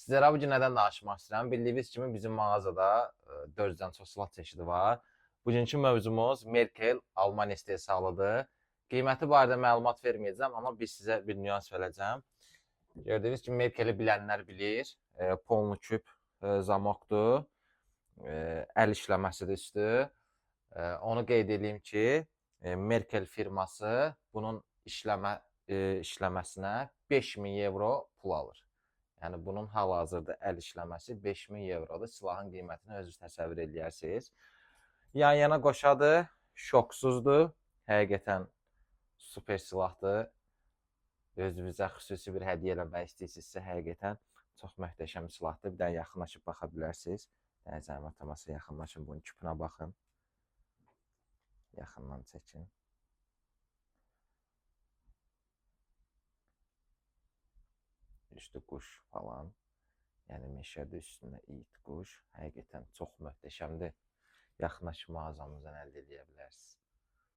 Sizlərə bu gün nədən danışmaq istəyirəm? Bildiyiniz kimi bizim mağazada 400-dən çox silah çeşidi var. Bugünkü mövzumuz Merkel Alman istehsalıdır. Qiyməti barədə məlumat verməyəcəm, amma biz sizə bir nüans verəcəm. Gördüyünüz kimi Merkeli bilənlər bilir. Polnu küp zamokdur. Əl işləməsidir üstü. Onu qeyd edeyim ki, Merkel firması bunun işləməsinə 5000 euro pul alır. Yəni bunun hal-hazırda əl işləməsi 5000 evrodur. Silahın qiymətini özünüz təsəvvür edərsiniz. Yan-yana qoşadır, şoksuzdur. Həqiqətən super silahdır. Özünüzə xüsusi bir hədiyyə eləmək istəyirsinizsə, həqiqətən çox möhtəşəm silahdır. Bir dənə yaxınlaşıb baxa bilərsiniz. Zəhmət olmasa yaxınlaşın, bunun küpünə baxın. Yaxından çəkin. Üstü quş falan. Yəni meşədə üstündə it, quş. Həqiqətən çox möhtəşəmdir. Yaxınlaşıb mağazamızdan əldə edə bilərsiniz.